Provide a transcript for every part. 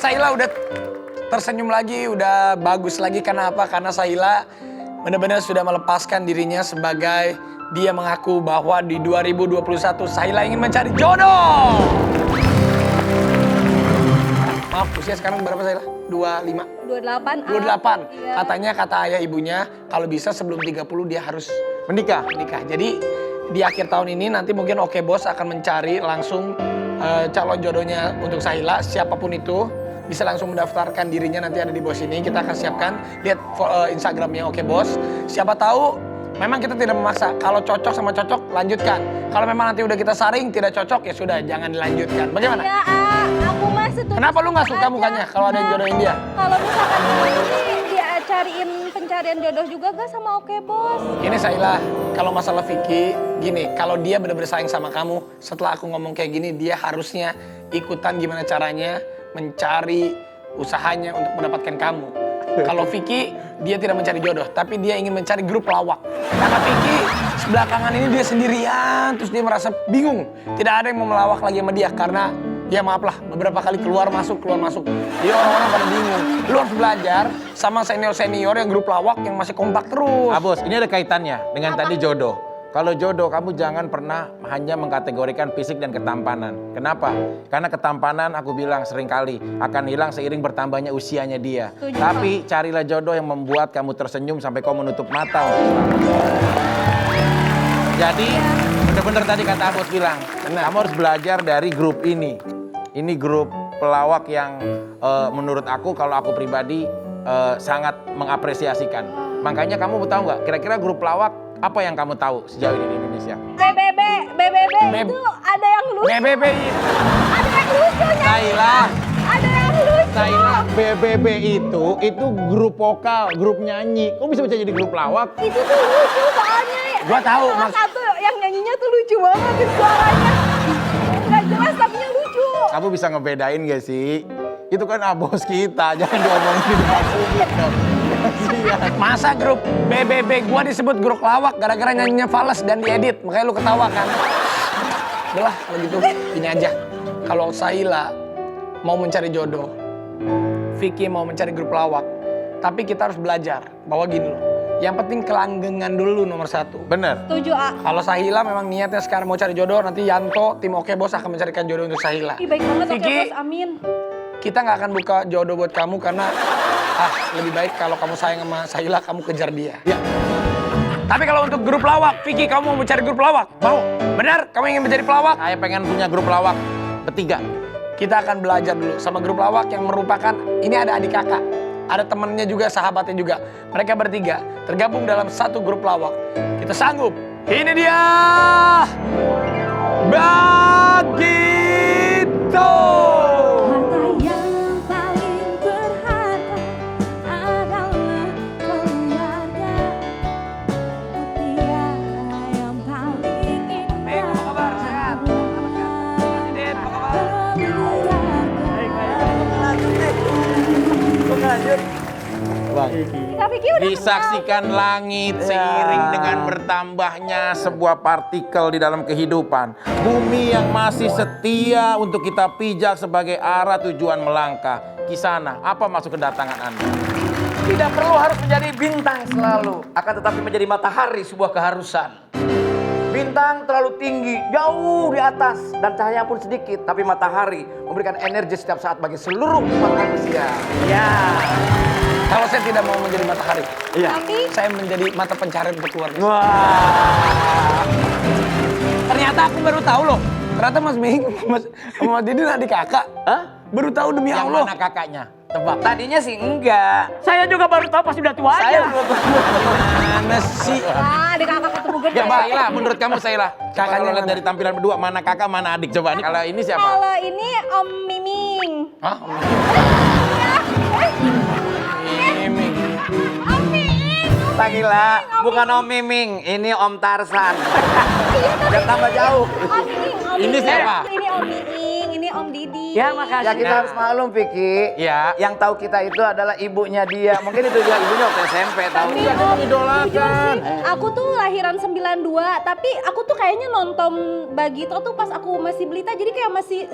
Saila udah tersenyum lagi, udah bagus lagi. Karena apa? Karena Saila benar-benar sudah melepaskan dirinya sebagai dia mengaku bahwa di 2021 Saila ingin mencari jodoh. Maaf, usia sekarang berapa Saila? 25? 28. 28. Iya. Katanya kata ayah ibunya kalau bisa sebelum 30 dia harus Menikah. Jadi di akhir tahun ini nanti mungkin Oke Bos akan mencari langsung calon jodohnya untuk Saila. Siapapun itu bisa langsung mendaftarkan dirinya, nanti ada di bawah sini. Kita akan siapkan, lihat Instagramnya Oke Bos. Siapa tahu memang kita tidak memaksa. Kalau cocok sama cocok, lanjutkan. Kalau memang nanti udah kita saring, tidak cocok, ya sudah, jangan dilanjutkan. Bagaimana? Ya, aku mah setuju. Kenapa lu nggak suka aja. mukanya kalau ada yang jodohin dia? Kalau misalkan ini dia cariin pencarian jodoh juga gak sama Oke Bos? Ini Saila, kalau masalah Vicky, gini, kalau dia benar-benar sayang sama kamu, setelah aku ngomong kayak gini, dia harusnya ikutan gimana caranya mencari usahanya untuk mendapatkan kamu. Kalau Vicky, dia tidak mencari jodoh, tapi dia ingin mencari grup lawak. Karena Vicky, belakangan ini dia sendirian, terus dia merasa bingung. Tidak ada yang mau melawak lagi sama dia, karena ya maaf lah, beberapa kali keluar masuk. Jadi orang-orang pada bingung. Lu harus belajar sama senior-senior yang grup lawak yang masih kompak terus. Bos, ini ada kaitannya dengan tadi jodoh. Kalau jodoh, kamu jangan pernah hanya mengkategorikan fisik dan ketampanan. Kenapa? Karena ketampanan aku bilang seringkali akan hilang seiring bertambahnya usianya dia. Setuju, Tapi carilah jodoh yang membuat kamu tersenyum sampai kau menutup mata. Jadi benar-benar tadi kata Bos bilang, kamu harus belajar dari grup ini. Ini grup pelawak yang menurut aku, kalau aku pribadi sangat mengapresiasikan. Makanya kamu tahu nggak, kira-kira grup pelawak apa yang kamu tahu sejauh ini di Indonesia? BBB itu ada yang lucu. BBB Ada yang lucu Saila. Ada yang lucu. Saila, BBB itu grup vokal, grup nyanyi. Kok bisa jadi grup pelawak? Itu tuh lucu soalnya. Gua tahu, Salah Mas. satu yang nyanyinya tuh lucu banget gitu suaranya. Nggak jelas tapi lucu. Kamu bisa ngebedain gak sih? Itu kan abos kita, jangan diomongin di depan publik dong. Masa grup BBB gua disebut grup lawak gara-gara nyanyinya fals dan diedit, makanya lu ketawa kan? Udah lah kalau gitu, ini aja. Kalau Saila mau mencari jodoh, Vicky mau mencari grup lawak, tapi kita harus belajar bahwa gini loh, yang penting kelanggengan dulu nomor satu. Bener. Setuju, A. Kalau Sahila memang niatnya sekarang mau cari jodoh, nanti Yanto, tim Oke Bos akan mencarikan jodoh untuk Sahila. Ih, baik banget Oke Vicky, Bos, amin. kita nggak akan buka jodoh buat kamu karena lebih baik kalau kamu sayang sama Sahila, kamu kejar dia. Ya. Tapi kalau untuk grup lawak, Vicky kamu mau mencari grup lawak? Mau? Benar? Kamu ingin menjadi pelawak? Saya pengen punya grup lawak bertiga. Kita akan belajar dulu sama grup lawak yang merupakan, ini ada adik kakak, ada temennya juga, sahabatnya juga. Mereka bertiga tergabung dalam satu grup lawak. Kita sanggup. Ini dia, Bagito. Harta yang paling berharga adalah keluarga. Mutiara yang paling indah Apa kabar? Sehat? Adit, apa kabar? Bang. Kak Vicky udah Disaksikan langit seiring dengan bertambahnya sebuah partikel di dalam kehidupan. Bumi yang masih setia untuk kita pijak sebagai arah tujuan melangkah. Kisana, apa maksud kedatangan Anda? Tidak perlu harus menjadi bintang selalu, akan tetapi menjadi matahari sebuah keharusan. Bintang terlalu tinggi, jauh di atas, dan cahaya pun sedikit. Tapi matahari memberikan energi setiap saat bagi seluruh umat manusia. Ya. Kalau saya tidak mau menjadi matahari, Tapi saya menjadi mata pencarian untuk keluarga. Wah. Ternyata aku baru tahu loh. Ternyata Mas Ming, Mas Didi adik kakak. Hah? Baru tahu demi Yang Allah. mana kakaknya? Tebak. Tadinya sih enggak. Saya juga baru tahu pas udah tua Saya aja. Mana sih? adik kakak ketemu gede. Ya, Saila, menurut kamu Saila, Kakaknya kakaknya lihat mana? dari tampilan berdua, mana kakak, mana adik? Coba nih, kalau ini siapa? Kalau ini Om Miming. Hah? Miming. Om Miming. Tagila, bukan Om Miming, ini Om Tarsan. Biar tambah jauh. Om Miming. Ini siapa? Ini Om Miming, ini Om Didi. Didi. Ya makasih. Ya kita harus maklum Vicky. Ya. Yang tahu kita itu adalah ibunya dia. Mungkin itu juga ibunya waktu SMP tahu. Tapi Om, jujur sih, aku tuh lahiran 92, tapi aku tuh kayaknya nonton Bagito tuh pas aku masih Belita, jadi kayak masih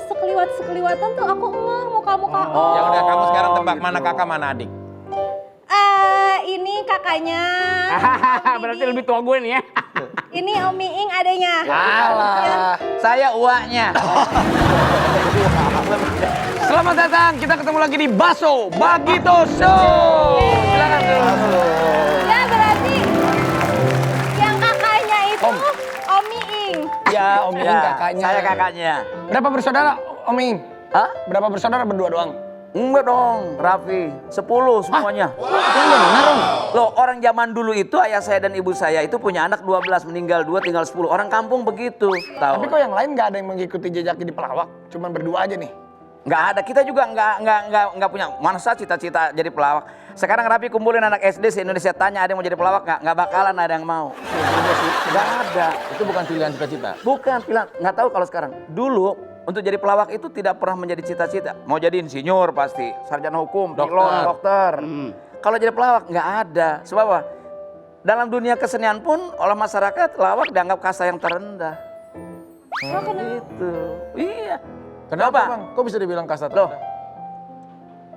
sekeliwatan tuh aku ngeh muka-muka. Ya udah kamu sekarang tebak mana kakak mana adik. Ini kakaknya. Berarti lebih tua gue nih ya. Ini Om Miing adanya. Alah. Saya uaknya. Selamat datang, kita ketemu lagi di Baso Bagito Show. Silakan dulu. Ya berarti yang kakaknya itu Om. Om Miing. Ya, Om Miing kakaknya. Saya kakaknya. Berapa bersaudara, Om Miing? Hah? Berapa bersaudara? Berdua doang? Enggak dong, Raffi. 10 semuanya. Yang benar, Om. Loh, orang zaman dulu itu ayah saya dan ibu saya itu punya anak 12, meninggal 2, tinggal 10. Orang kampung begitu. Tapi Tahu? kok yang lain nggak ada yang mengikuti jejaknya di pelawak? Cuman berdua aja nih. Nggak ada. Kita juga nggak punya. Masa cita-cita jadi pelawak. Sekarang Raffi kumpulin anak SD se-Indonesia, tanya ada yang mau jadi pelawak nggak? Nggak bakalan ada yang mau. Nggak ada. Itu bukan pilihan cita-cita. Bukan pilihan. Nggak tahu kalau sekarang. Dulu untuk jadi pelawak itu tidak pernah menjadi cita-cita. Mau jadi insinyur pasti, sarjana hukum, pilot, dokter. Kalau jadi pelawak nggak ada. Sebab apa? Dalam dunia kesenian pun oleh masyarakat pelawak dianggap kasta yang terendah. Oh, kenapa? Gitu. Iya. Kenapa Coba. bang? Kok bisa dibilang kasta Loh. terendah?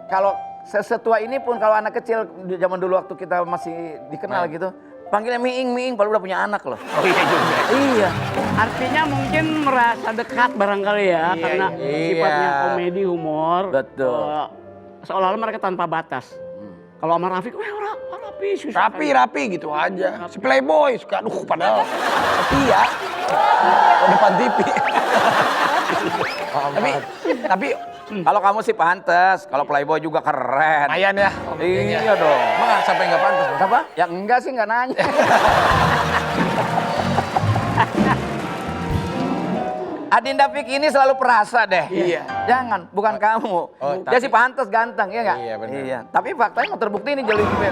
Kalau setua ini pun kalau anak kecil di zaman dulu waktu kita masih dikenal gitu, panggilnya Miing, padahal udah punya anak loh. Oh iya juga. Iya. Artinya mungkin merasa dekat barangkali ya, karena iya. sifatnya komedi, humor. Betul. Seolah-olah mereka tanpa batas. Kalau sama Rafiq, rapi, susah. Rapi gitu aja. Si Playboy suka, padahal setia. Oh, depan TV. tapi Kalau kamu sih pantes, kalau Playboy juga keren. lumayan ya. Om Miing ya. Iya dong. Emang nggak sampai nggak pantas bang? Apa? Ya enggak sih, enggak nanya. Adinda Vicky ini selalu perasa deh. Iya. Jangan, bukan kamu. Dia tapi- sih pantas ganteng, ya enggak? Iya, benar. Iya. Tapi faktanya mau terbukti ini jeli gue.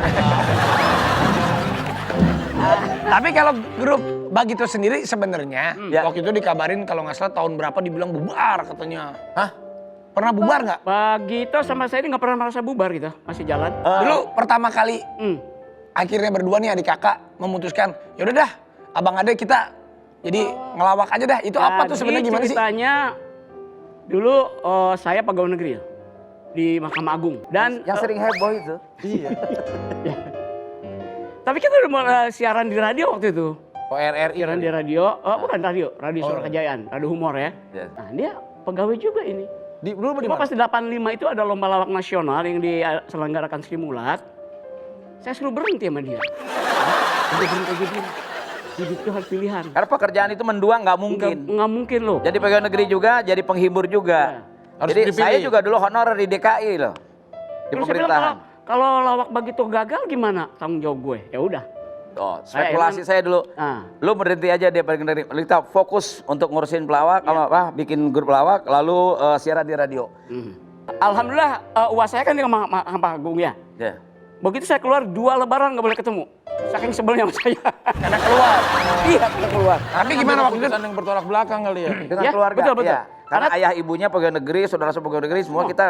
Tapi kalau grup Bagito sendiri sebenarnya Ya. waktu itu dikabarin kalau nggak salah tahun berapa dibilang bubar katanya. Hah? Pernah bubar nggak? Bagito sama saya ini nggak pernah merasa bubar gitu, masih jalan. Dulu pertama kali Hmm. akhirnya berdua nih adik kakak memutuskan, yaudah dah abang ade kita jadi ngelawak aja dah. Itu apa tuh Jadi sebenarnya gimana sih? ceritanya dulu saya pegawai negeri ya, di Mahkamah Agung. Dan Yang sering heboh itu. Iya. tapi kita udah mulai siaran di radio waktu itu. Oh RRI. Siaran di radio, bukan radio Suara Kejayaan, radio humor ya. Iya. Nah dia pegawai juga ini. Dulu di Cuma mana? pas di 85 itu ada lomba lawak nasional yang diselenggarakan Sri Mulat. Saya suruh berhenti sama dia. Udah berhenti aja dia. Hidup itu harus pilihan. Karena pekerjaan itu mendua nggak mungkin. Nggak mungkin loh. Jadi pegawai negeri juga, jadi penghibur juga. Harus Jadi dipilih. saya juga dulu honorer di DKI loh. Di Terus saya bilang pemerintahan. kalau lawak Bagito gagal gimana tanggung jawab gue? Ya udah. Oh, Saya spekulasi emang- saya dulu. Nah. Lu berhenti aja dia paling dari kita fokus untuk ngurusin pelawak, bikin grup pelawak, lalu siaran di radio. Alhamdulillah uas saya kan di Mahkamah Agung ya. Ya. Begitu saya keluar 2 lebaran nggak boleh ketemu. Saking sebelnya sama saya. Karena keluar. Iya, kita keluar. Tapi gimana waktu itu? Keputusan yang bertolak belakang kali ya? Dengan Ya, keluarga. betul, betul. Iya. Karena ayah ibunya pegawai negeri, saudara pegawai negeri, semua kita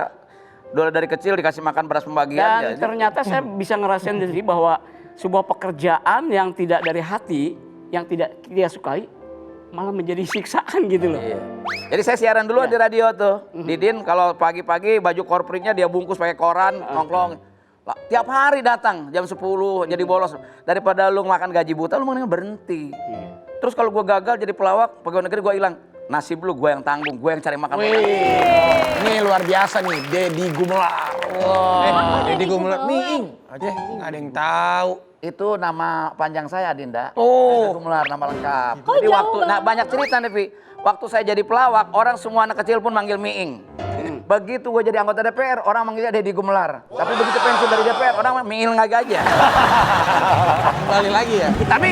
dari kecil dikasih makan beras pembagian. Dan ternyata saya bisa ngerasain sendiri bahwa sebuah pekerjaan yang tidak dari hati, yang tidak dia sukai, malah menjadi siksaan gitu loh. Iya. Jadi saya siaran dulu di radio tuh. Didin kalau pagi-pagi baju korpritnya dia bungkus pakai koran, nongkrong. Lah, tiap hari datang jam 10 jadi bolos. Daripada lu makan gaji buta lu mendingan berhenti. Terus kalau gua gagal jadi pelawak, pegawai negeri gua hilang. Nasib lu gua yang tanggung, gua yang cari makan. Ini luar biasa nih, Deddy Gumelar. Wah, Jadi gue mulai Miing. aja nggak ada yang tahu. Itu nama panjang saya Dinda. Oh. Gumelar nama lengkap. Kok Jadi jauh waktu banget? banyak cerita nih, Vi. Waktu saya jadi pelawak, orang semua anak kecil pun manggil Miing. Begitu gue jadi anggota DPR, orang manggilnya Deddy Gumelar. Tapi begitu pensiun dari DPR, orang Miing lagi aja. Kembali lagi ya? Tapi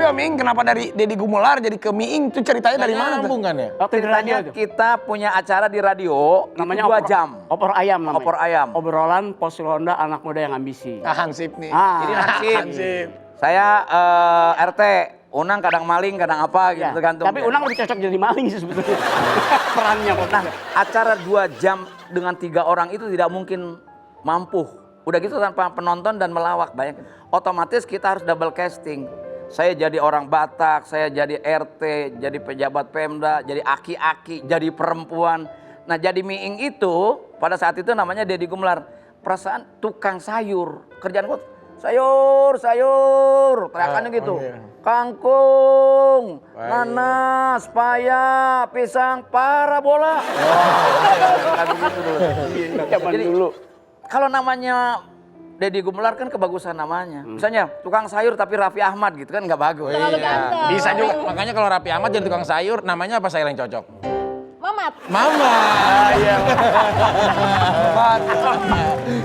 Om Miing kenapa dari Deddy Gumelar jadi ke Miing? Itu ceritanya dari mana tuh? Nyambung kan ya? Waktu di radio Ceritanya itu. kita punya acara di radio, Namanya 2 jam. Opor ayam namanya. Opor ayam. Obrolan pos ronda anak muda yang ambisi. Ah, Hansip nih. Ah. Jadi Hansip. Hansip. Saya RT, Unang kadang maling, kadang apa gitu Ya, tergantung. tapi Unang lebih cocok jadi maling sih sebetulnya. Perannya kok. Nah, acara 2 jam dengan 3 orang itu tidak mungkin mampu. Udah gitu tanpa penonton dan melawak, bayangin. Otomatis kita harus double casting. Saya jadi orang Batak, saya jadi RT, jadi pejabat Pemda, jadi aki-aki, jadi perempuan. Nah, jadi miing itu pada saat itu namanya Deddy Gumelar. Perasaan tukang sayur. Kerjaan gue sayur, teriakannya gitu. Kangkung, nanas, paya, pisang, parabola. Kayak begitu dulu. Zaman Jadi, dulu. kalau namanya Deddy Gumelar kan kebagusan namanya. Misalnya tukang sayur tapi Raffi Ahmad gitu kan nggak bagus. Terlalu ganteng. Bisa juga. Makanya kalau Raffi Ahmad jadi tukang sayur, namanya apa sayur yang cocok? Mamat. Mama. Iya.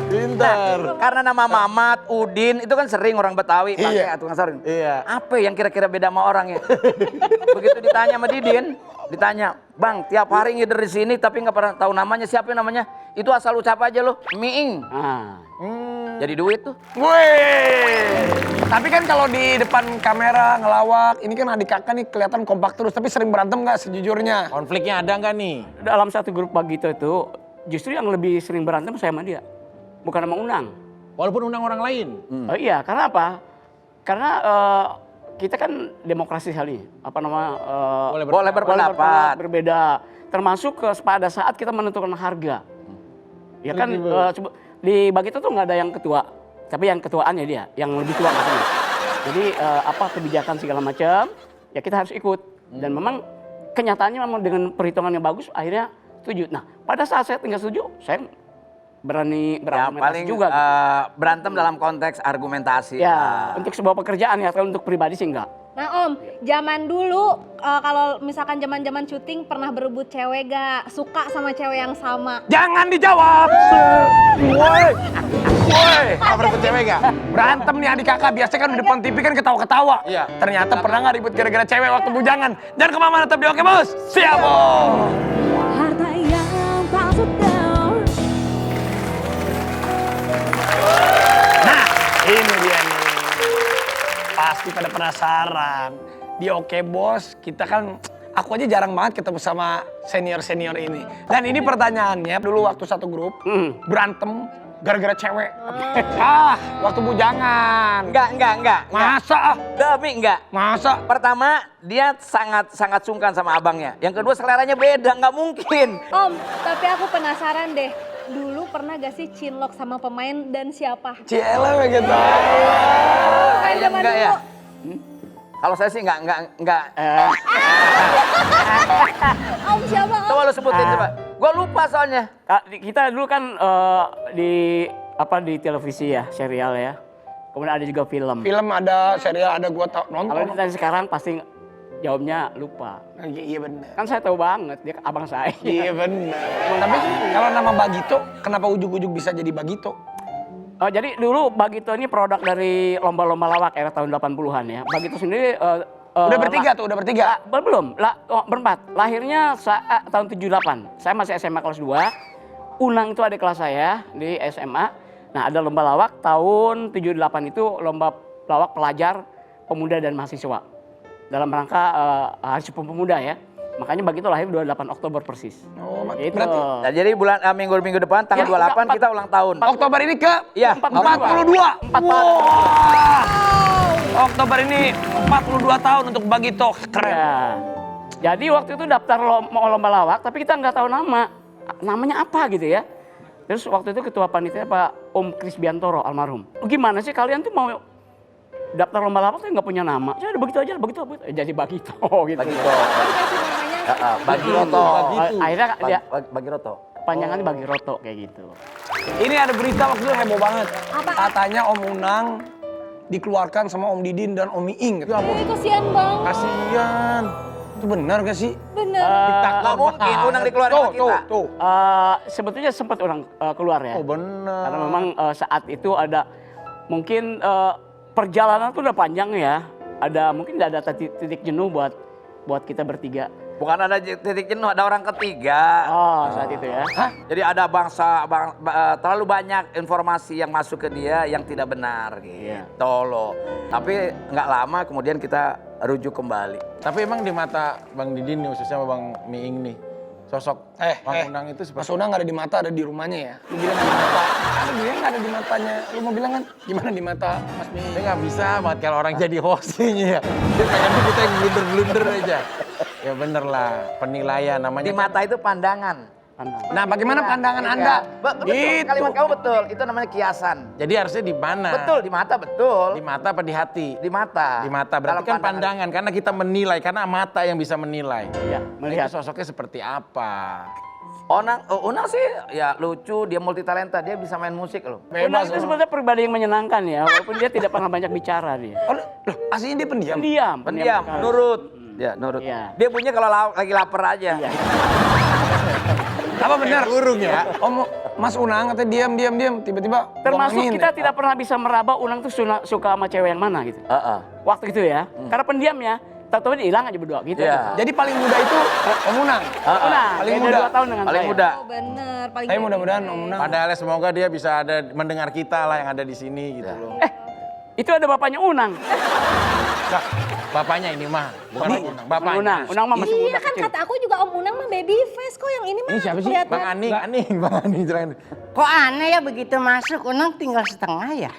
Pintar. Karena nama Mamat, Udin itu kan sering orang Betawi pakai Iya. tukang sayur. Iya. Apa yang kira-kira beda sama orang ya? Begitu ditanya sama Didin, ditanya, Bang, tiap hari ngider di sini tapi nggak pernah tahu namanya, siapa yang namanya? Itu asal ucap aja lo, Miing. Ah. Jadi duit tuh. Wih. Tapi kan kalau di depan kamera ngelawak, ini kan adik kakak nih kelihatan kompak terus, tapi sering berantem nggak sejujurnya? Konfliknya ada nggak nih? Dalam satu grup Bagito itu justru yang lebih sering berantem saya sama dia. Bukan sama Unang. Walaupun undang orang lain. Iya, karena apa? Karena kita kan demokrasi sekali. Apa nama? Boleh berpendapat. Berbeda. Termasuk pada saat kita menentukan harga. Ya kan di Bagito tuh nggak ada yang ketua, tapi yang ketuaannya dia, yang lebih tua maksudnya. Jadi apa kebijakan segala macam, ya kita harus ikut. Dan memang kenyataannya memang dengan perhitungan yang bagus, akhirnya setuju. Nah, pada saat saya tinggal setuju, saya berani Ya berargumentasi paling juga. Gitu. berantem dalam konteks argumentasi. Ya, untuk sebuah pekerjaan ya, kalau untuk pribadi sih enggak. Nah Om, zaman dulu kalau misalkan zaman-zaman syuting pernah berebut cewek gak? Suka sama cewek yang sama? Jangan dijawab. Woi. Pernah berebut cewek nggak? Berantem nih adik kakak, biasanya kan di depan TV kan ketawa-ketawa. Iya. Ternyata pernah nggak ribut gara-gara cewek waktu bujangan? Jangan kemana-mana, tetap di Oke Bos. Siap Bos. Harta yang palsu down. Nah, ini dia nih. Pasti pada penasaran. Di Oke Bos, kita kan, aku aja jarang banget ketemu sama senior-senior ini. Dan ini pertanyaannya, dulu waktu satu grup, berantem gara-gara cewek. Waktu bujangan. Enggak. Masa? Demi enggak. Masa? Pertama, dia sangat sungkan sama abangnya. Yang kedua, seleranya beda, nggak mungkin. Om, tapi aku penasaran deh. Dulu pernah gak sih cinlok sama pemain dan siapa? Ciela begitu. Kayak zaman enggak ya? dulu. Kalau saya sih enggak. Om siapa Om? Coba lu sebutin coba. Gua lupa soalnya. Kita dulu kan di televisi ya, serial ya. Kemudian ada juga film. Film ada, serial ada, gua tau Kalau nonton. ditanya sekarang pasti jawabnya lupa. Iya bener. Kan saya tahu banget, dia abang saya. Iya bener. Tapi kalau nama Bagito, kenapa ujuk-ujuk bisa jadi Bagito? Jadi dulu Bagito ini produk dari lomba-lomba lawak era tahun 80-an ya. Bagito sendiri Udah bertiga tuh, udah bertiga. Belum, berempat. Lahirnya tahun 78. Saya masih SMA kelas 2. Unang itu adik kelas saya di SMA. Nah, ada lomba lawak tahun 78 itu lomba lawak pelajar, pemuda dan mahasiswa. Dalam rangka Hari Sumpah Pemuda ya. Makanya Bagito lahir 28 Oktober persis. Oh, Gitu. berarti Nah, jadi bulan minggu depan tanggal Ya, 28 kita ulang tahun. Oktober ini ke Iya, 42. 42. Wah. Oktober ini 42 tahun untuk Bagito. Keren. Ya. Jadi waktu itu daftar lomba lawak, tapi kita nggak tahu nama. Namanya apa gitu ya. Terus waktu itu ketua panitia Pak Om Kris Biantoro almarhum. Gimana sih kalian tuh mau daftar lomba lawak tuh nggak punya nama? Saya udah begitu aja, begitu. Jadi Bagito gitu. Bagito. Dikasih namanya Bagiroto. Akhirnya dia Bagiroto. panjangannya Bagiroto kayak gitu. Ini ada berita waktu itu heboh banget. Apa? Katanya Om Unang dikeluarkan sama Om Didin dan Om Iing. Ih, kasihan banget. Kasian. Itu benar gak sih? Bener. Nggak mungkin Unang dikeluarin sama kita. Tuh. Sebetulnya sempat orang keluar ya. Oh benar. Karena memang saat itu ada mungkin perjalanan tuh udah panjang ya. Ada mungkin nggak ada titik jenuh buat kita bertiga. Bukan ada titik jenuh, ada orang ketiga. Oh, saat itu ya. Jadi ada terlalu banyak informasi yang masuk ke dia yang tidak benar gitu loh. Tapi nggak lama kemudian kita rujuk kembali. Tapi emang di mata Bang Didin nih, khususnya sama Bang Miing nih, sosok Bang Unang itu Mas seperti Unang nggak ada di mata, ada di rumahnya ya. Lu bilang di mata, kan dia nggak ada di matanya. Lu mau bilang kan gimana di mata Mas Mi? saya nggak bisa banget kalau orang jadi hostnya ya. Dia pengen kita yang blunder-blunder aja. Ya bener lah, penilaian namanya. Di mata itu pandangan. Nah, bagaimana pandangan Anda? Betul, Itu. kalimat kamu betul. Itu namanya kiasan. Jadi harusnya di mana? Betul, di mata betul. Di mata apa di hati? Di mata. Di mata berarti Dalam kan pandangan karena kita menilai, karena mata yang bisa menilai. Ya, Nah, melihat. itu sosoknya seperti apa? Unang sih ya lucu, dia multi talenta, dia bisa main musik loh. Unang Bebas. itu sebenarnya pribadi yang menyenangkan ya, walaupun dia tidak pernah banyak bicara dia. Oh, loh, aslinya dia pendiam. Pendiam, sekali. nurut. Ya, nurut. Iya. Dia punya kalau lagi lapar aja. Iya. Apa benar? Burung ya. Mas Unang katanya diam, tiba-tiba Termasuk buang angin kita ya? tidak pernah bisa meraba Unang tuh suka sama cewek yang mana gitu. Waktu itu ya, karena pendiam ya, tahu-tahu dia hilang aja berdua gitu. Iya. Jadi paling muda itu Om Unang. Unang, paling dia muda. 2 tahun dengan Paling saya. muda. Oh bener, paling Tapi mudah-mudahan Om Unang. Padahal semoga dia bisa ada mendengar kita lah yang ada di sini gitu loh. Itu ada bapaknya Unang. Nah, bapaknya ini mah, bukan Unang, bapaknya. Unang mah masih Iya muda kan kecil. kata aku juga Om Unang mah baby face kok, yang ini mah Ini siapa sih? kelihatan. Bang Aning, jangan. Kok aneh ya begitu masuk, Unang tinggal setengah ya?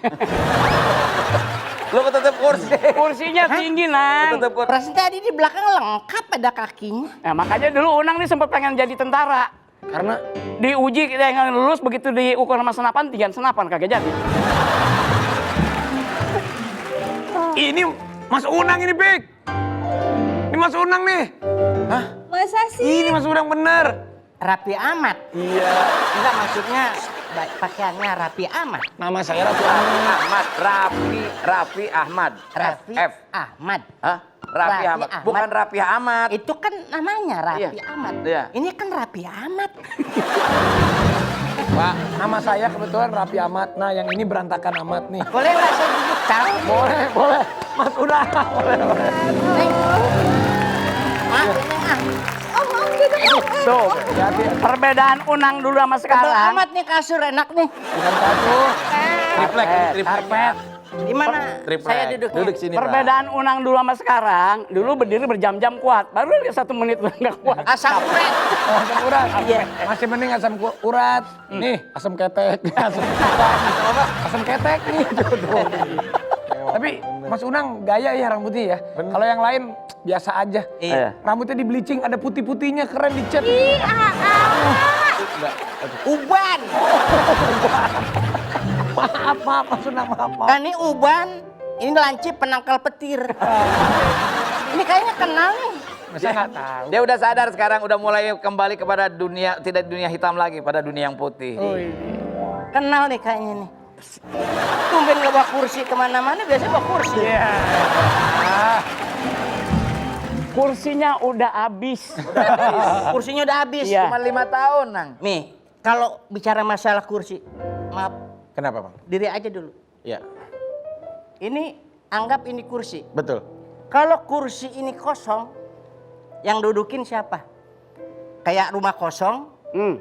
Lu tetap kursi. Kursinya tinggi, Nang. Tetap kursi. Perasaan tadi di belakang lengkap ada kakinya. Nah, makanya dulu Unang nih sempat pengen jadi tentara. Karena Diuji kita yang lulus, begitu diukur sama senapan, 3 senapan kagak jadi. ini Mas Unang ini, Pik. Ini Mas Unang nih. Hah? Masa sih? Ini Mas Unang bener. Rapi amat. Iya. Enggak maksudnya pakaiannya rapi amat. Nama saya Ratu Raffi Unang. Ahmad, Raffi Ahmad. Raffi F. Ahmad. Hah? Raffi Ahmad. Bukan Raffi Ahmad. Itu kan namanya Raffi Iya. Ahmad. Iya. Ini kan Rapi Amat. Pak, nama saya kebetulan Raffi Ahmad. Nah, yang ini berantakan amat nih. Boleh nggak saya duduk tahu? Boleh. Mas Unang. Boleh. Neng. Ah, Neng, ah. Om duduk Om. Tuh, jadi perbedaan Unang dulu sama Tebal sekarang. amat nih kasur enak nih. Bukan kasur. Triplek, Karpet. Di mana saya duduknya? Duduk sini, Pak. Perbedaan Unang dulu sama sekarang, dulu berdiri berjam-jam kuat, baru dia 1 menit udah nggak kuat. Asam urat. Oh, asam urat. Iya. Masih mending asam urat. Nih, asam ketek. Asam ketek nih. Tuh. Tapi Mas Unang gaya ya rambutnya ya. Kalau yang lain biasa aja. Iya. Rambutnya di bleaching, ada putih-putihnya, keren dicat. Uban. Maaf Mas Unang, maaf. Kan ini uban. Ini lancip penangkal petir. Ini kayaknya kenal nih. Masa nggak tahu. Dia udah sadar sekarang, udah mulai kembali kepada dunia, tidak dunia hitam lagi, pada dunia yang putih. Kenal nih kayaknya nih. Tumben nggak bawa kursi kemana-mana, biasanya bawa kursi. Kursinya udah habis. Kursinya udah habis. Iya. Cuma 5 tahun, Nang. Nih, kalau bicara masalah kursi, maaf, Kenapa, Bang? diri aja dulu. Iya, Ini anggap ini kursi. betul. Kalau kursi ini kosong, yang dudukin siapa? Kayak rumah kosong,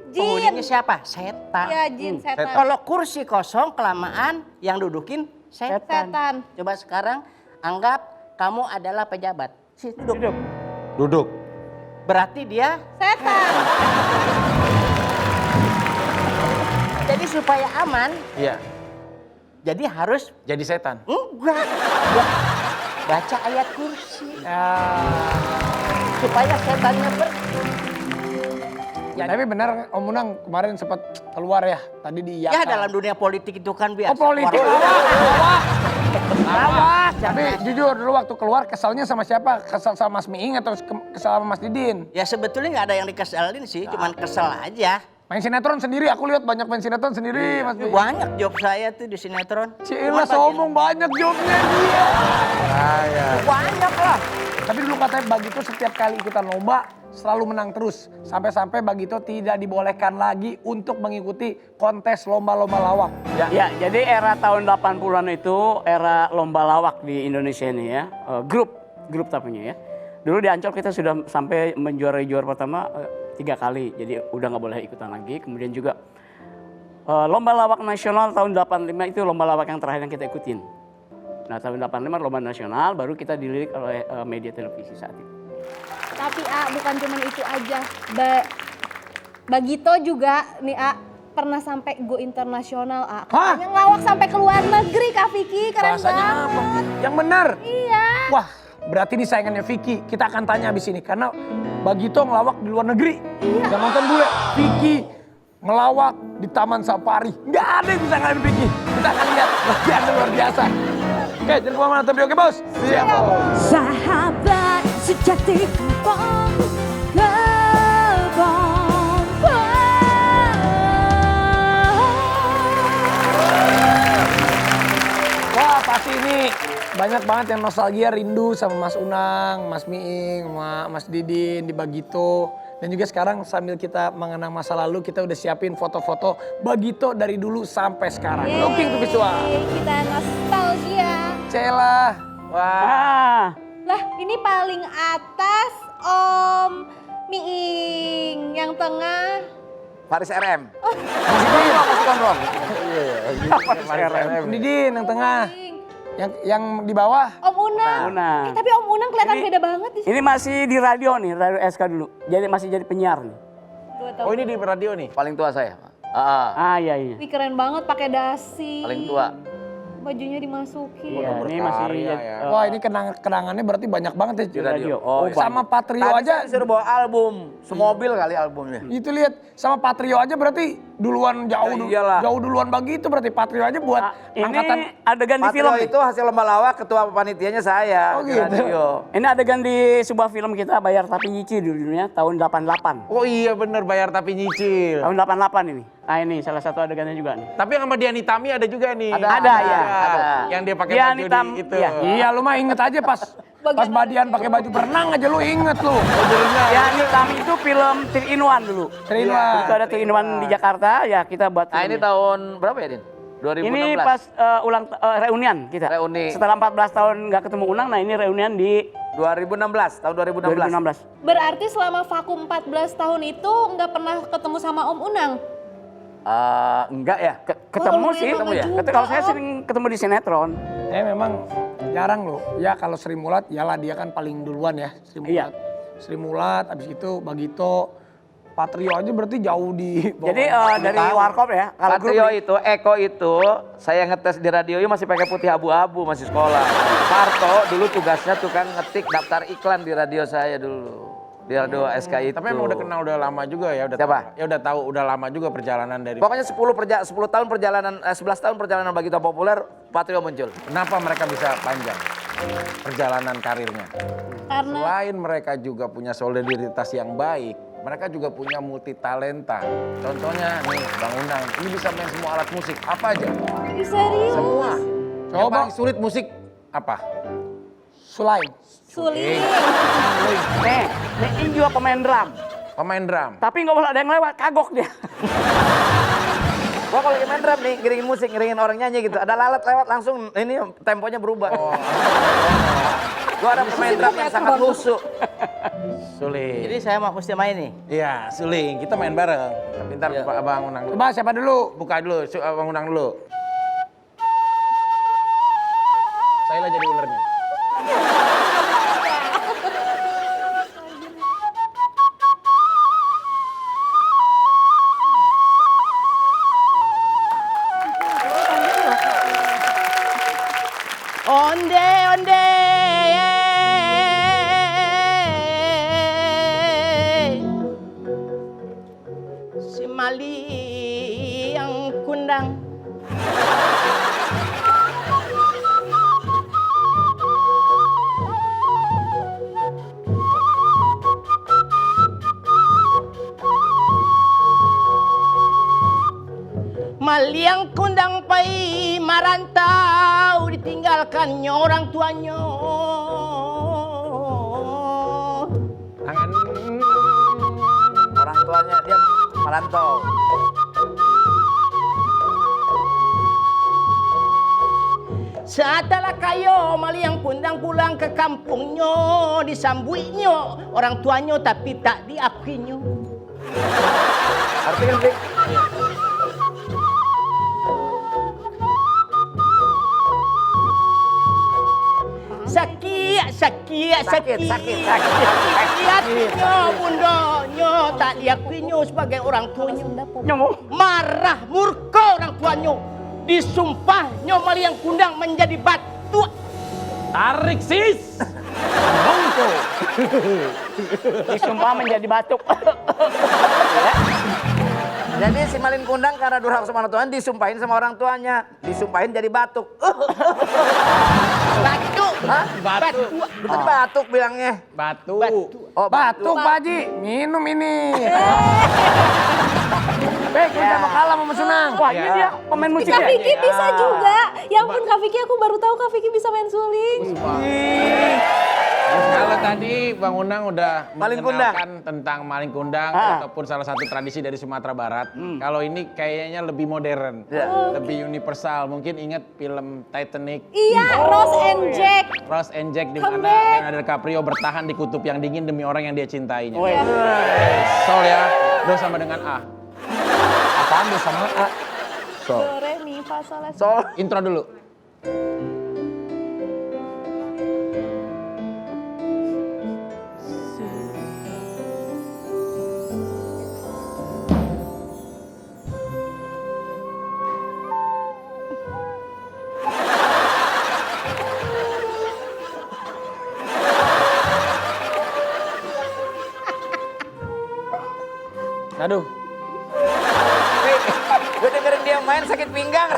penghuninya siapa? Setan. Ya jin setan. Kalau kursi kosong kelamaan, yang dudukin setan. Setan. Coba sekarang anggap kamu adalah pejabat. Si duduk. Duduk. Berarti dia. Setan. Jadi supaya aman, Iya, jadi harus jadi setan. enggak. Baca ayat kursi. Supaya setannya Tapi benar Om Unang kemarin sempat keluar ya. Tadi di Ya dalam dunia politik itu kan biasa. Oh, politik. Lawak. Tapi jujur dulu waktu keluar kesalnya sama siapa? Kesal sama Mas Miing atau kesal sama Mas Didin? Ya sebetulnya nggak ada yang dikesalin sih, cuman kesel aja. Main sinetron sendiri, aku lihat banyak main sinetron sendiri Mas Miing. Banyak job saya tuh di sinetron. Cila sombong banyak jobnya dia. Banyak lah. Tapi dulu katanya Bagito setiap kali ikutan lomba selalu menang terus. Sampai-sampai Bagito tidak dibolehkan lagi untuk mengikuti kontes lomba-lomba lawak. Ya, jadi era tahun 80-an itu era lomba lawak di Indonesia ini ya. Grup tapinya ya. Dulu di Ancol kita sudah sampai menjuarai juara pertama 3 kali. Jadi udah nggak boleh ikutan lagi. Kemudian juga lomba lawak nasional tahun 85 itu lomba lawak yang terakhir yang kita ikutin. Nah tahun 85 lomba nasional baru kita dilirik oleh media televisi saat itu. Tapi bukan cuma itu aja. Bagito juga nih pernah sampai go internasional katanya ngelawak sampai ke luar negeri Kak Vicky, keren Bahasanya banget. apa? Yang benar. Iya. Wah, berarti ini saingannya Vicky. Kita akan tanya abis ini karena Bagito ngelawak di luar negeri. Iya. Yang nonton bule, Vicky ngelawak di Taman Safari. Nggak ada yang bisa ngalahin Vicky. Kita akan lihat bagian luar biasa. Oke, jangan kemana-mana tapi oke bos. Siap bos. Sahabat sejati kebong Wah pasti ini banyak banget yang nostalgia rindu sama Mas Unang, Mas Miing, sama Mas Didin di Bagito. Dan juga sekarang sambil kita mengenang masa lalu kita udah siapin foto-foto Bagito dari dulu sampai sekarang. Looking to visual. Kita nostalgia. Cela. Wah. Lah ini paling atas Om Miing, yang tengah Faris RM. Masih Gondrong. Didin yang tengah. Miing. Yang di bawah. Om Unang. Unang. Tapi Om Unang kelihatan beda banget di sini. Ini masih di radio nih, radio SK dulu. Jadi masih jadi penyiar nih. 2 tahun. Oh ini di radio nih? Paling tua saya. Iya iya. Wih keren banget pakai dasi. Paling tua. Bajunya dimasukin. Iya, ini masih berkarya jadi, ya. Wah ini kenangannya berarti banyak banget ya. Di radio. Oh, Sama Patrio Tadi aja. saya disuruh bawa album. Semobil kali albumnya. Itu lihat sama Patrio aja berarti duluan Ya iyalah. jauh duluan Bagito berarti Patrio aja buat ini angkatan. adegan di film Patrio nih. itu hasil lomba lawak, ketua panitianya saya. Oh, di gitu. radio. Ini adegan di sebuah film kita Bayar Tapi Nyicil dulunya tahun 88. Oh iya bener bayar tapi nyicil. Tahun 88 ini. Nah ini salah satu adegannya juga nih. Tapi yang sama Dian Tami ada juga nih. Ada, ya. Ada. Yang dia pakai Dian baju hitam, di itu. iya. Iya lu mah inget aja pas Badian pakai baju berenang aja lu inget lu. Ya ini kami itu film 3 in 1 dulu. Terima. Itu ada 3 in 1 di Jakarta ya kita buat Nah ini filmnya. tahun berapa ya Din? 2016. Ini pas reunian kita. Reuni. Setelah 14 tahun nggak ketemu Unang, nah ini reunian di 2016, tahun 2016. 2016. Berarti selama vakum 14 tahun itu nggak pernah ketemu sama Om Unang? Enggak ya? Ketemu Oh, sih, ketemu juga, kalau saya Om. sering ketemu di sinetron. Memang jarang loh. Ya kalau Sri Mulat yalah dia kan paling duluan ya. Sri Mulat. Iya. Sri Mulat abis itu Bagito. Patrio aja berarti jauh di bawah. Jadi dari Warkop ya, kalau grup Patrio nih, itu, Eko itu, saya ngetes di radio masih pakai putih abu-abu, masih sekolah. Parto dulu tugasnya tukang ngetik daftar iklan di radio saya dulu. Di radio SK itu. Tapi emang udah kenal udah lama juga ya. Udah Siapa? Ya udah tahu udah lama juga perjalanan dari. Pokoknya 11 tahun perjalanan, 11 tahun perjalanan Bagito populer, Patrio muncul. Kenapa mereka bisa panjang perjalanan karirnya? Karena Selain mereka juga punya solidaritas yang baik, mereka juga punya multi talenta. Contohnya nih Bang Unang, ini bisa main semua alat musik. Apa aja? serius. Semua. Yang Coba. paling sulit musik apa? Sulaim. Sulit. nih ini juga pemain drum. Pemain drum. Tapi nggak boleh ada yang lewat, kagok dia. Gua kalau lagi main drum nih, ngiringin musik, ngiringin orang nyanyi gitu. Ada lalat lewat langsung ini temponya berubah. Gua ada pemain drum yang sangat lusuh. Sulit. Jadi saya mau mesti main nih. Iya, suling. Kita main bareng. Tapi ntar Bang Unang. Coba siapa dulu? Buka dulu, Bang Unang dulu. Saya lah jadi ulernya. Onde onde. Si Mali yang kundang. Maliang kundang pai marantau ditinggalkannya orang tuanya. Tangan. Orang tuanya dia merantau. Setelah kayo maliang kundang pulang ke kampungnya, disambuinya orang tuanya tapi tak diakuinya. Arti kan, Dik? kia Sakit. Nyo bunda, nyo tak diakui nyo sebagai orang tuanya. Nyomo. Marah, murka orang tuanya. Disumpah nyo maliang kundang menjadi batu. Tarik sis. Disumpah menjadi batuk. Jadi si Malin Kundang karena durhaka sama orang tuanya disumpahin sama orang tuanya. Disumpahin jadi batuk. Batu. Hah? Batu. Lu tadi batuk bilangnya. Batu. Oh, Batuk Pak Haji, minum ini. Baik, udah mau kalah sama Sunang. Wah, ini dia pemain musik Kak ya? Vicky bisa juga. Ya ampun Kak Vicky, aku baru tahu Kak Vicky bisa main suling. Kalau tadi Bang Unang udah Maling mengenalkan tentang maling kundang Ah. ataupun salah satu tradisi dari Sumatera Barat. Kalau ini kayaknya lebih modern, lebih universal. Mungkin ingat film Titanic, Iya, Rose and Jack. Rose and Jack di Come mana back. Leonardo DiCaprio bertahan di kutub yang dingin demi orang yang dia cintainya. Woi. Sol ya, do sama dengan A. Apaan tuh sama A? Sol. Do, re, mi, fa, sol, la, si. Sol. Intro dulu. Aduh, Gue dengerin dia main sakit pinggang.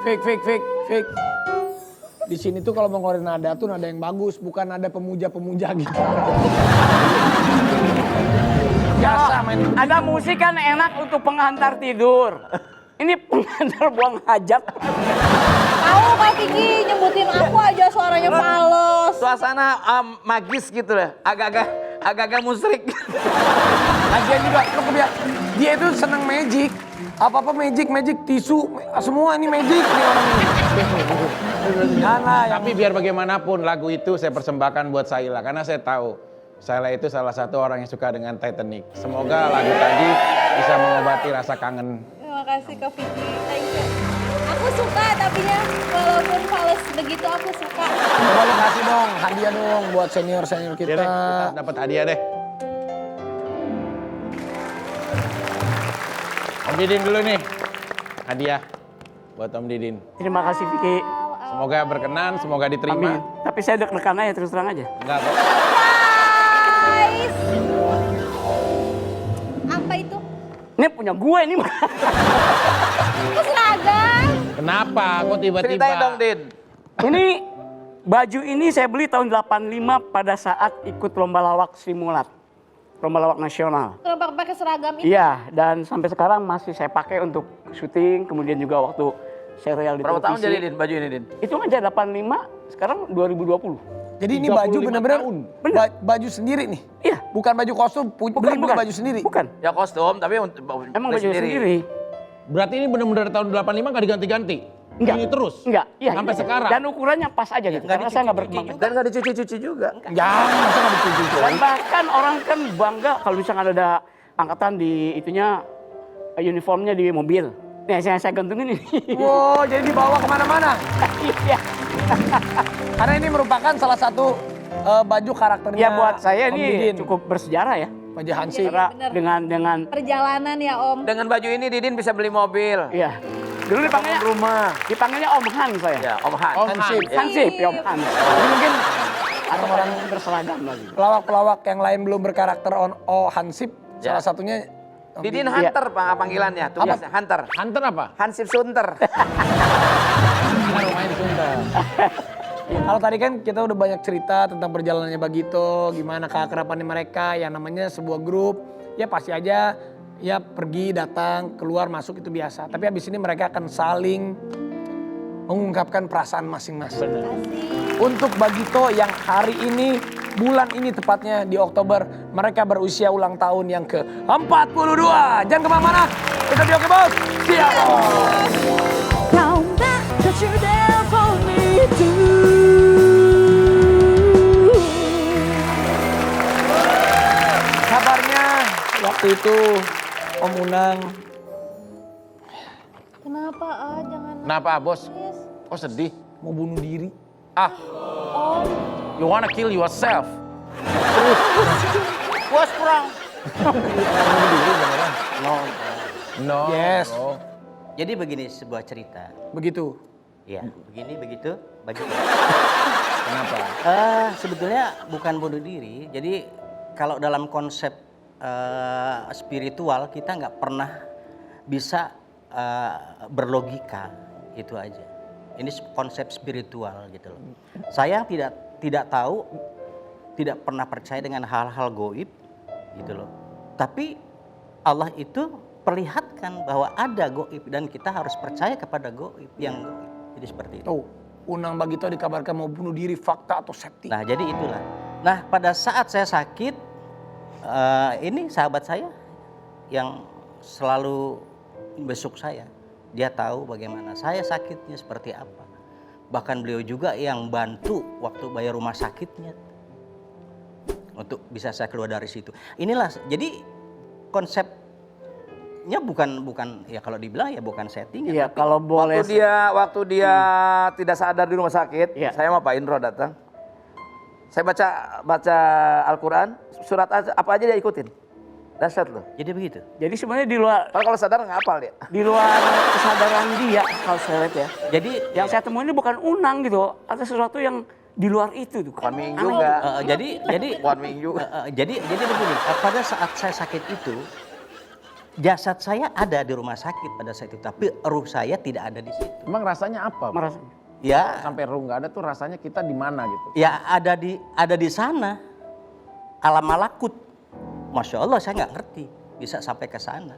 fake. Di sini tuh kalau mau ngeluarin nada tuh nada yang bagus, bukan nada pemuja-pemuja gitu. Biasa main. Ada musik kan enak untuk penghantar tidur. Ini penghantar buang hajat. Tahu Kak Vicky nyebutin aku aja suaranya fals. Suasana magis gitu lah. Agak-agak musrik. Lagian juga, lu kebiasa. Dia itu seneng magic. Apa-apa magic, tisu, semua ini magic nih orang ini. Tapi biar bagaimanapun lagu itu saya persembahkan buat Saila karena saya tahu Saila itu salah satu orang yang suka dengan Titanic. Semoga lagu tadi bisa mengobati rasa kangen. Terima kasih Kak Vicky, thank you. Aku suka tapinya walaupun fals begitu aku suka. Coba lu kasih dong, hadiah dong buat senior Iya kita. deh, kita dapat hadiah deh. Om Didin dulu nih, hadiah buat Om Didin. Terima kasih Vicky. Semoga berkenan, semoga diterima. Amin. Tapi saya deg-degan aja terus terang aja. Enggak kok. Guys. Apa itu? Ini punya gue ini. Aku seragam. Kenapa? Kok tiba-tiba? Ceritain dong, Din. Ini baju ini saya beli tahun 85 pada saat ikut lomba lawak Simulat. Lomba lawak nasional. Kenapa pakai seragam ini? Iya, dan sampai sekarang masih saya pakai untuk syuting, kemudian juga waktu serial di Berapa tahun televisi. jadi, Din, baju ini, Din? Itu aja 85, sekarang 2020. Jadi ini baju 35 bener-bener tahun. baju sendiri nih? Iya. Bukan baju kostum, beli baju sendiri? Bukan. Ya kostum, tapi Emang baju sendiri. Berarti ini benar-benar tahun 85 nggak diganti-ganti? Enggak. Ini terus? Enggak. Iya, Sampai iya. sekarang? Dan ukurannya pas aja gitu. Karena saya nggak berkembang. Dan nggak dicuci-cuci juga. Jangan, masa nggak dicuci Dan bahkan orang kan bangga kalau misalnya ada angkatan di itunya uniformnya di mobil. Nih saya gantungin ini. Wow, jadi dibawa kemana-mana? Iya. Karena ini merupakan salah satu baju karakternya Ya buat saya Om ini Didin. cukup bersejarah ya. Baju Hansip. Karena dengan Perjalanan ya Om. Dengan baju ini Didin bisa beli mobil. iya. Dulu dipanggilnya Rumah. dipanggilnya Om Han saya. Ya, Om Han. Hansip. Hansip ya Om Han. Jadi mungkin Orang-orang berseragam lagi. pelawak-pelawak yang lain belum berkarakter Hansip, Ya. salah satunya Om Didin Didin. Hunter panggilannya, tugasnya Hunter. Hunter apa? Hansip Sunter. Karena rumahnya di Sunda. Kalau tadi kan kita udah banyak cerita tentang perjalanannya Bagito, gimana keakrabannya mereka, yang namanya sebuah grup, ya pasti aja ya pergi, datang, keluar, masuk itu biasa. Tapi habis ini mereka akan saling mengungkapkan perasaan masing-masing. Untuk Bagito yang hari ini, bulan ini tepatnya di Oktober, mereka berusia ulang tahun yang ke-42. Jangan kemana-mana, kita di Oke Bos. Siap. Count that 'cause you're there for me too. Unang. Kenapa jangan Kenapa bos? nangis. Kok sedih? Mau bunuh diri. Ah, Om, you wanna kill yourself? Bos kurang. No. Yes. bro. Jadi begini sebuah cerita. Begitu. Ya, begini begitu, begitu. Kenapa? Sebetulnya bukan bunuh diri. Jadi kalau dalam konsep spiritual kita nggak pernah bisa berlogika, itu aja. Ini konsep spiritual gitu loh. Saya tidak tahu, tidak pernah percaya dengan hal-hal goib gitu loh. Tapi Allah itu perlihatkan bahwa ada goib dan kita harus percaya kepada goib yang goib. Jadi seperti itu. Tuh, Unang Bagito dikabarkan mau bunuh diri, fakta atau setting? Nah jadi itulah. Nah pada saat saya sakit, ini sahabat saya yang selalu besuk saya. Dia tahu bagaimana saya sakitnya seperti apa. Bahkan beliau juga yang bantu waktu bayar rumah sakitnya. Untuk bisa saya keluar dari situ. Inilah, jadi konsepnya bukan ya kalau dibilang ya bukan setting. Iya, kalau boleh. Waktu dia tidak sadar di rumah sakit, Iya. saya sama Pak Indro datang. Saya baca Al-Quran, surat apa aja dia ikutin. Dahsyat loh. Jadi begitu. Jadi sebenarnya di luar Kalau sadar nggak hafal dia. kesadaran dia kalau saya lihat ya. Jadi Yang saya temuin ini bukan Unang gitu, ada sesuatu yang di luar itu tuh. Bukan Ming Aneh. juga. jadi Bukan Ming juga. jadi begini, pada saat saya sakit itu jasad saya ada di rumah sakit pada saat itu, tapi ruh saya tidak ada di situ. Emang rasanya apa? Bro? Merasa. Ya, Sampai ruh nggak ada tuh rasanya kita di mana gitu? ya ada di sana alam malakut. Masya Allah saya nggak ngerti bisa sampai ke sana.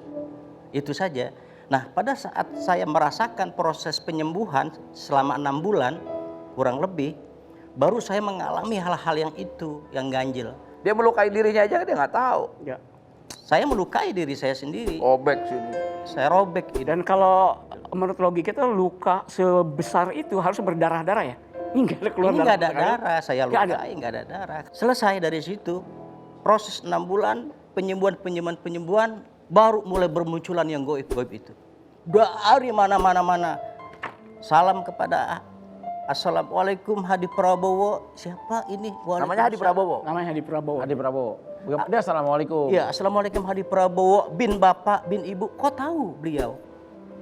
Itu saja. Nah pada saat saya merasakan proses penyembuhan selama 6 bulan kurang lebih, baru saya mengalami hal-hal yang itu yang ganjil. Dia melukai dirinya aja dia nggak tahu. Ya. Saya melukai diri saya sendiri. Obek sini. Saya robek gitu. Dan kalau menurut logika itu luka sebesar itu harus berdarah-darah ya. Ini nggak ada keluar Ini nggak ada darah. darah, saya Nggak ada. lukai nggak ada darah. Selesai dari situ, proses 6 bulan penyembuhan, baru mulai bermunculan yang goib-goib itu. Dari mana. Salam kepada Assalamualaikum Hadi Prabowo. Siapa ini? Namanya Hadi Prabowo. Namanya Hadi Prabowo. Hadi Prabowo. Dia assalamualaikum. Iya, Assalamualaikum Hadi Prabowo, bin bapak, bin ibu. Kok tahu beliau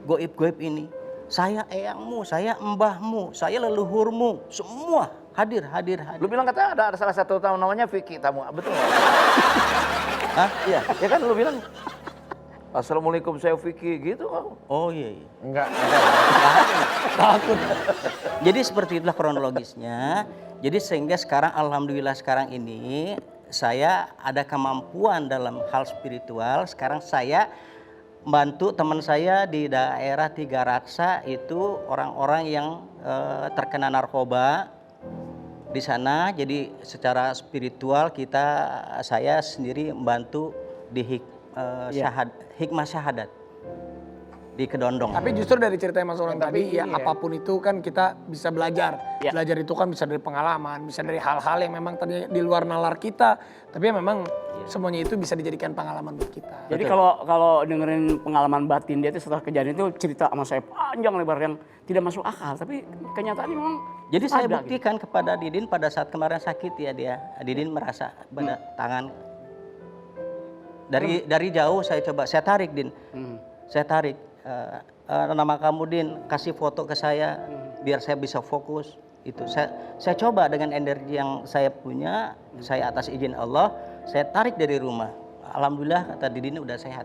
goib-goib ini? Saya eyangmu, saya mbahmu, saya leluhurmu, semua hadir. Lu bilang katanya ada salah satu tamu namanya Vicky tamu, betul nggak? Hah? Iya, ya kan lu bilang Assalamualaikum saya Vicky gitu. Oh iya. Enggak. Takut. Jadi seperti itulah kronologisnya. Jadi sehingga sekarang alhamdulillah sekarang ini saya ada kemampuan dalam hal spiritual. Sekarang saya bantu teman saya di daerah Tiga Raksa itu orang-orang yang terkena narkoba di sana. Jadi secara spiritual saya sendiri membantu di hikmah syahadat di Kedondong. Tapi justru dari cerita Mas Unang tadi, ya iya. apapun itu kan kita bisa belajar. Ya. Belajar itu kan bisa dari pengalaman, bisa dari hal-hal yang memang tadi di luar nalar kita. Tapi memang semuanya itu bisa dijadikan pengalaman buat kita. Jadi kalau dengerin pengalaman batin dia itu setelah kejadian itu cerita sama saya panjang lebar yang tidak masuk akal, tapi kenyataannya memang Jadi saya ada, buktikan kepada Didin pada saat kemarin sakit ya dia. Didin merasa pada tangan. Dari jauh saya tarik Din. Saya tarik nama kamu Din, kasih foto ke saya biar saya bisa fokus. Itu saya coba dengan energi yang saya punya, saya atas izin Allah, saya tarik dari rumah. Alhamdulillah kata Didin udah sehat.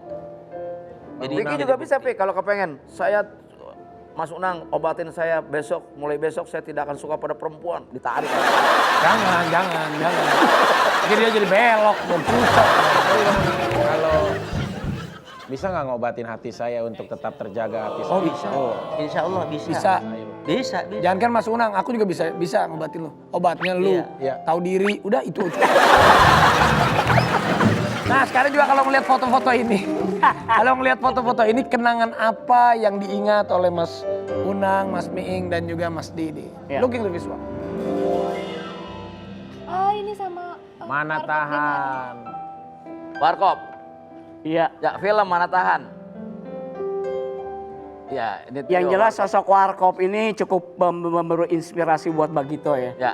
Jadi Vicky juga bisa Vicky kalau kepengen. Saya Mas Unang obatin saya mulai besok saya tidak akan suka pada perempuan. Ditarik. Jangan. Jadi dia jadi belok, pusat. Kalau bisa nggak ngobatin hati saya untuk tetap terjaga hati saya? Oh bisa. Insya Allah bisa. Bisa. Bisa. Jangan kan Mas Unang, aku juga bisa ngobatin lu. Obatnya lu, Iya. tahu diri, udah itu. Nah sekarang juga kalau ngeliat foto-foto ini, kenangan apa yang diingat oleh Mas Unang, Mas Miing, dan juga Mas Didi? Iya. Looking to visual. Oh ini sama Mana tahan? Warkop. Iya. Ya, film Mana Tahan. Ya, ini Yang trio jelas Warkop. sosok Warkop ini cukup memberi inspirasi buat Bagito ya. Ya,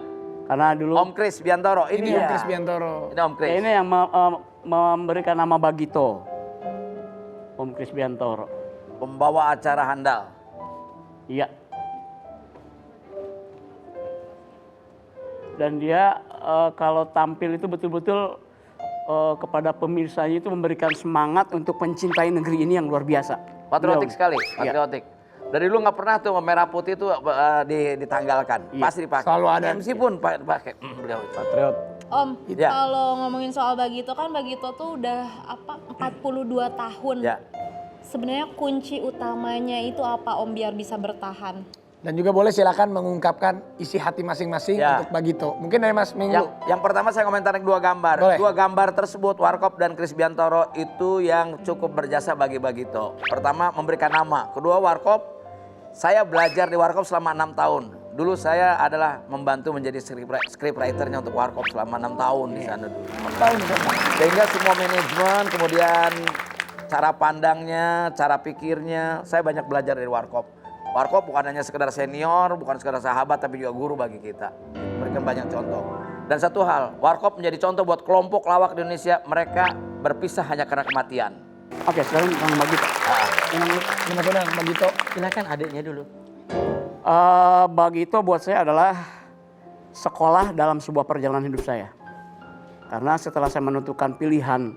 Karena dulu Om Kris Biantoro. Ini dia. Om Kris Biantoro. Ini Om Kris. ya ini yang memberikan nama Bagito. Om Kris Biantoro. Pembawa acara handal. Iya. Dan dia kalau tampil itu betul-betul kepada pemirsanya itu memberikan semangat untuk mencintai negeri ini yang luar biasa. Patriotik Beliau. sekali, Iya. patriotik. Dari dulu nggak pernah tuh merah putih tuh ditanggalkan, Iya. pasti dipakai. Selalu ada. MC pun pakai. Beliau. Patriot. Om, Ya. kalau ngomongin soal Bagito kan Bagito tuh udah 42 tahun. Ya. Sebenarnya kunci utamanya itu apa Om biar bisa bertahan? Dan juga boleh silakan mengungkapkan isi hati masing-masing Ya. untuk Bagito. Mungkin dari Mas Minggu. Yang pertama saya komentarin 2 gambar. Boleh. 2 gambar tersebut Warkop dan Kris Biantoro itu yang cukup berjasa bagi Bagito. Pertama memberikan nama. Kedua Warkop, saya belajar di Warkop selama 6 tahun. Dulu saya adalah membantu menjadi scriptwriternya untuk Warkop selama 6 tahun di sana dulu. Sehingga semua manajemen, kemudian cara pandangnya, cara pikirnya, saya banyak belajar dari Warkop. Warkop bukan hanya sekedar senior, bukan sekedar sahabat, tapi juga guru bagi kita. Memberikan banyak contoh. Dan satu hal, Warkop menjadi contoh buat kelompok lawak di Indonesia, mereka berpisah hanya karena kematian. Oke, sekarang Kang Bagito. Mas Unang, Bagito. Silakan adiknya dulu. Bagito buat saya adalah sekolah dalam sebuah perjalanan hidup saya. Karena setelah saya menentukan pilihan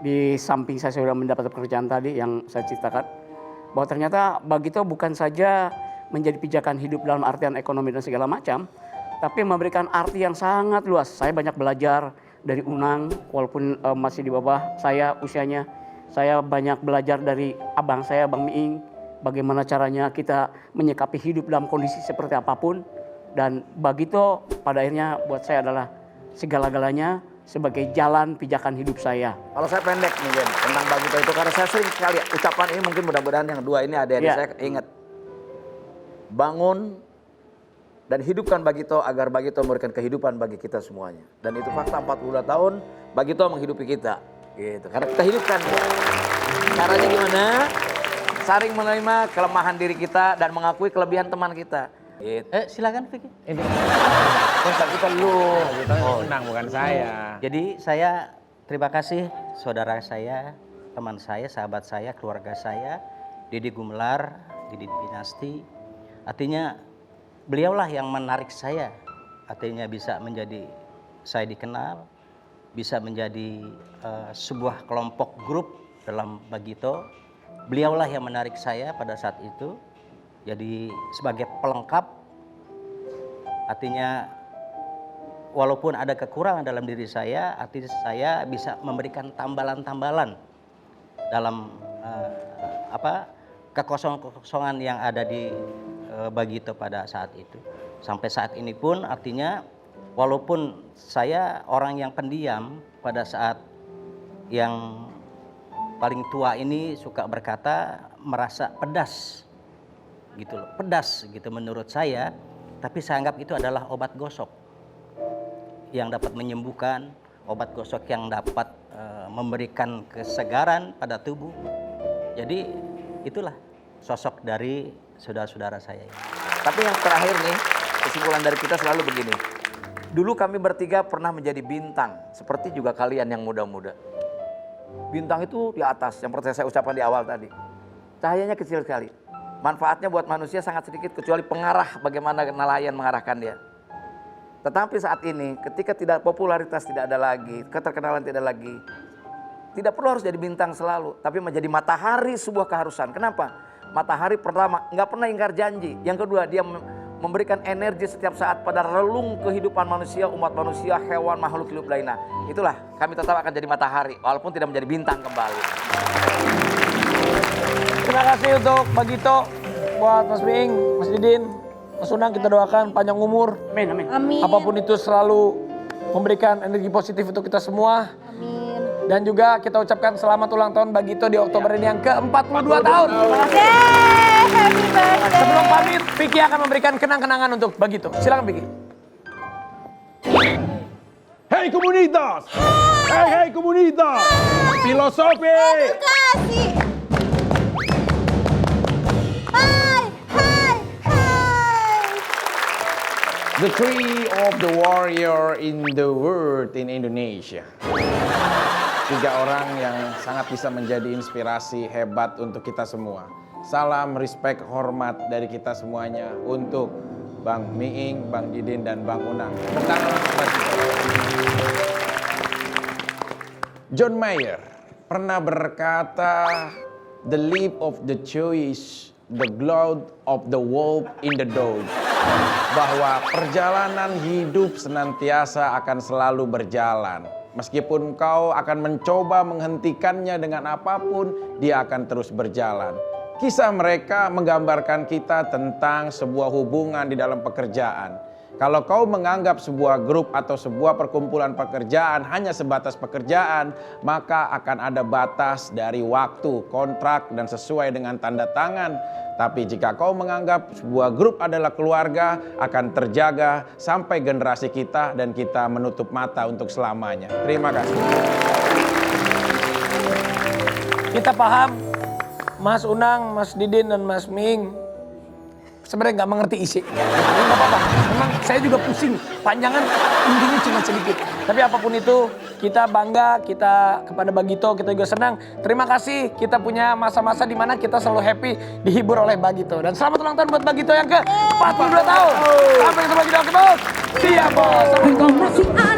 di samping saya sudah mendapat pekerjaan tadi yang saya ceritakan, bahwa ternyata Bagito bukan saja menjadi pijakan hidup dalam artian ekonomi dan segala macam, tapi memberikan arti yang sangat luas. Saya banyak belajar dari Unang, walaupun masih di bawah saya usianya. Saya banyak belajar dari abang saya, Bang Miing, bagaimana caranya kita menyikapi hidup dalam kondisi seperti apapun. Dan Bagito pada akhirnya buat saya adalah segala-galanya sebagai jalan pijakan hidup saya. Kalau saya pendek nih Ben, tentang Bagito itu, karena saya sering sekali ucapan ini, mungkin mudah-mudahan yang 2 ini ada Ya. saya ingat. Bangun dan hidupkan Bagito agar Bagito memberikan kehidupan bagi kita semuanya. Dan itu fakta 42 tahun Bagito menghidupi kita. Gitu. Karena kita hidupkan. Caranya gimana? Saling menerima kelemahan diri kita dan mengakui kelebihan teman kita. Gitu. Silakan Vicky. Kita lu. Unang bukan saya. Jadi saya terima kasih saudara saya, teman saya, sahabat saya, keluarga saya, Didi Gumelar, Didi Dinasti. Artinya beliaulah yang menarik saya. Artinya bisa menjadi saya dikenal, bisa menjadi sebuah kelompok grup dalam Bagito. Beliaulah yang menarik saya pada saat itu. Jadi sebagai pelengkap, artinya walaupun ada kekurangan dalam diri saya, artinya saya bisa memberikan tambalan-tambalan dalam kekosongan yang ada di Bagito pada saat itu. Sampai saat ini pun artinya walaupun saya orang yang pendiam, pada saat yang paling tua ini suka berkata merasa pedas gitu loh, pedas gitu menurut saya, tapi saya anggap itu adalah obat gosok yang dapat menyembuhkan, obat gosok yang dapat memberikan kesegaran pada tubuh. Jadi itulah sosok dari saudara-saudara saya ini. Tapi yang terakhir nih, kesimpulan dari kita selalu begini. Dulu kami bertiga pernah menjadi bintang, seperti juga kalian yang muda-muda. Bintang itu di atas, yang seperti saya ucapkan di awal tadi. Cahayanya kecil sekali. Manfaatnya buat manusia sangat sedikit, kecuali pengarah bagaimana nelayan mengarahkan dia. Tetapi saat ini, ketika tidak popularitas tidak ada lagi, keterkenalan tidak lagi, tidak perlu harus jadi bintang selalu, tapi menjadi matahari sebuah keharusan. Kenapa? Matahari pertama, nggak pernah ingkar janji. Yang kedua, dia memberikan energi setiap saat pada relung kehidupan manusia, umat manusia, hewan, makhluk hidup lainnya. Itulah, kami tetap akan jadi matahari, walaupun tidak menjadi bintang kembali. Terima kasih untuk Bagito, buat Mas Miing, Mas Didin, Mas Unang, kita doakan panjang umur. Amin, amin. Amin. Apapun itu selalu memberikan energi positif untuk kita semua. Amin. Dan juga kita ucapkan selamat ulang tahun Bagito di Oktober ini yang ke-42 tahun. Yeay, happy birthday. Sebelum pamit, Vicky akan memberikan kenang-kenangan untuk Bagito. Silakan Vicky. Hey komunitas! Hei komunitas, filosofi. Edukasi. Hai, hai, hai. The tree of the warrior in the world in Indonesia. 3 orang yang sangat bisa menjadi inspirasi hebat untuk kita semua. Salam, respect, hormat dari kita semuanya untuk Bang Miing, Bang Didin, dan Bang Unang. Tepuk tangan buat kita. John Mayer pernah berkata, "The leap of the choice, the glow of the wolf in the dog." Bahwa perjalanan hidup senantiasa akan selalu berjalan. Meskipun kau akan mencoba menghentikannya dengan apapun, dia akan terus berjalan. Kisah mereka menggambarkan kita tentang sebuah hubungan di dalam pekerjaan. Kalau kau menganggap sebuah grup atau sebuah perkumpulan pekerjaan hanya sebatas pekerjaan, maka akan ada batas dari waktu, kontrak, dan sesuai dengan tanda tangan. Tapi jika kau menganggap sebuah grup adalah keluarga, akan terjaga sampai generasi kita dan kita menutup mata untuk selamanya. Terima kasih. Kita paham, Mas Unang, Mas Didin, dan Mas Ming sebenarnya nggak mengerti isi. Ini nggak apa-apa. Memang saya juga pusing. Panjangan intinya cuma sedikit. Tapi apapun itu, kita bangga, kita kepada Bagito, kita juga senang. Terima kasih, kita punya masa-masa di mana kita selalu happy dihibur oleh Bagito. Dan selamat ulang tahun buat Bagito yang ke 42 tahun. Sampai ketemu Bagito, oke bos? Siap bos. Engkau masih ada